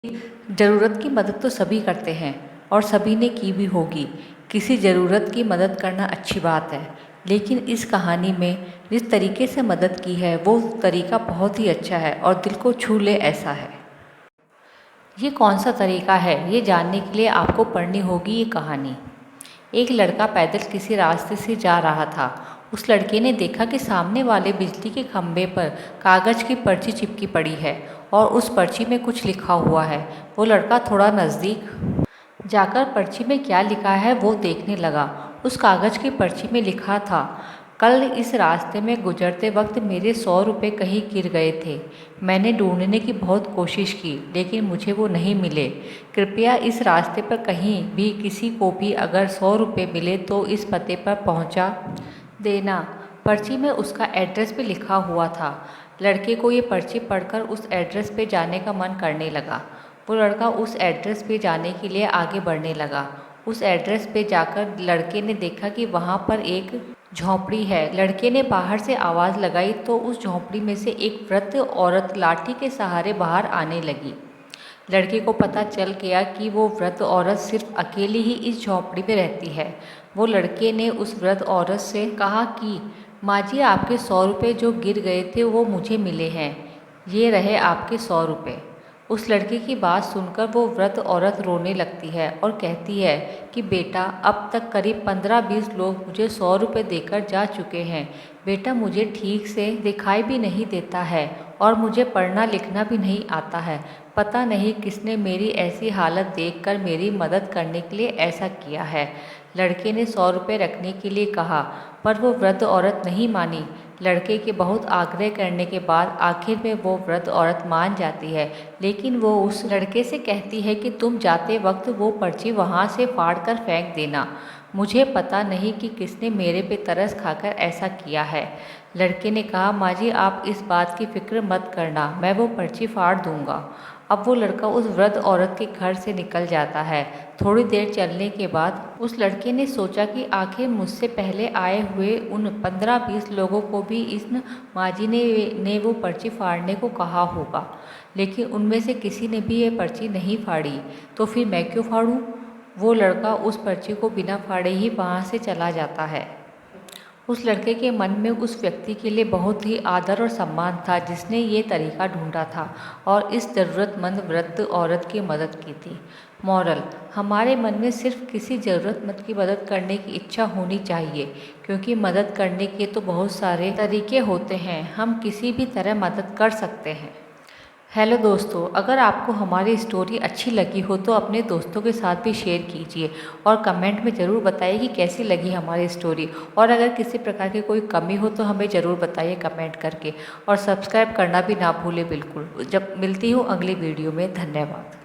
ज़रूरत की मदद तो सभी करते हैं और सभी ने की भी होगी। किसी ज़रूरत की मदद करना अच्छी बात है, लेकिन इस कहानी में जिस तरीके से मदद की है वो तरीका बहुत ही अच्छा है और दिल को छू ले ऐसा है। ये कौन सा तरीका है, ये जानने के लिए आपको पढ़नी होगी ये कहानी। एक लड़का पैदल किसी रास्ते से जा रहा था। उस लड़के ने देखा कि सामने वाले बिजली के खंभे पर कागज़ की पर्ची चिपकी पड़ी है और उस पर्ची में कुछ लिखा हुआ है। वो लड़का थोड़ा नज़दीक जाकर पर्ची में क्या लिखा है वो देखने लगा। उस कागज़ की पर्ची में लिखा था, कल इस रास्ते में गुजरते वक्त मेरे 100 रुपये कहीं गिर गए थे। मैंने ढूंढने की बहुत कोशिश की लेकिन मुझे वो नहीं मिले। कृपया इस रास्ते पर कहीं भी किसी को भी अगर 100 रुपये मिले तो इस पते पर पहुंचा देना। पर्ची में उसका एड्रेस भी लिखा हुआ था। लड़के को ये पर्ची पढ़कर उस एड्रेस पे जाने का मन करने लगा। वो लड़का उस एड्रेस पे जाने के लिए आगे बढ़ने लगा। उस एड्रेस पे जाकर लड़के ने देखा कि वहाँ पर एक झोंपड़ी है। लड़के ने बाहर से आवाज़ लगाई तो उस झोंपड़ी में से एक वृद्ध औरत लाठी के सहारे बाहर आने लगी। लड़के को पता चल गया कि वो वृद्ध औरत सिर्फ अकेली ही इस झोंपड़ी में रहती है। वो लड़के ने उस वृद्ध औरत से कहा कि माँ जी, आपके 100 रुपये जो गिर गए थे वो मुझे मिले हैं, ये रहे आपके 100 रुपये। उस लड़के की बात सुनकर वो वृद्ध औरत रोने लगती है और कहती है कि बेटा, अब तक करीब 15-20 लोग मुझे 100 रुपये देकर जा चुके हैं। बेटा, मुझे ठीक से दिखाई भी नहीं देता है और मुझे पढ़ना लिखना भी नहीं आता है। पता नहीं किसने मेरी ऐसी हालत देखकर मेरी मदद करने के लिए ऐसा किया है। लड़के ने 100 रुपये रखने के लिए कहा पर वो वृद्ध औरत नहीं मानी। लड़के के बहुत आग्रह करने के बाद आखिर में वो वृद्ध औरत मान जाती है, लेकिन वो उस लड़के से कहती है कि तुम जाते वक्त वो पर्ची वहाँ से फाड़ कर फेंक देना। मुझे पता नहीं कि किसने मेरे पे तरस खाकर ऐसा किया है। लड़के ने कहा, माँ जी, आप इस बात की फिक्र मत करना, मैं वो पर्ची फाड़ दूंगा। अब वो लड़का उस वृद्ध औरत के घर से निकल जाता है। थोड़ी देर चलने के बाद उस लड़के ने सोचा कि आखिर मुझसे पहले आए हुए उन 15-20 लोगों को भी इस माजी ने वो पर्ची फाड़ने को कहा होगा, लेकिन उनमें से किसी ने भी ये पर्ची नहीं फाड़ी, तो फिर मैं क्यों फाड़ूं? वो लड़का उस पर्ची को बिना फाड़े ही वहाँ से चला जाता है। उस लड़के के मन में उस व्यक्ति के लिए बहुत ही आदर और सम्मान था जिसने ये तरीका ढूंढा था और इस ज़रूरतमंद वृद्ध औरत की मदद की थी। मॉरल: हमारे मन में सिर्फ किसी ज़रूरतमंद की मदद करने की इच्छा होनी चाहिए, क्योंकि मदद करने के तो बहुत सारे तरीके होते हैं। हम किसी भी तरह मदद कर सकते हैं। हेलो दोस्तों, अगर आपको हमारी स्टोरी अच्छी लगी हो तो अपने दोस्तों के साथ भी शेयर कीजिए और कमेंट में ज़रूर बताइए कि कैसी लगी हमारी स्टोरी। और अगर किसी प्रकार की कोई कमी हो तो हमें ज़रूर बताइए कमेंट करके, और सब्सक्राइब करना भी ना भूलें बिल्कुल। जब मिलती हूँ अगली वीडियो में, धन्यवाद।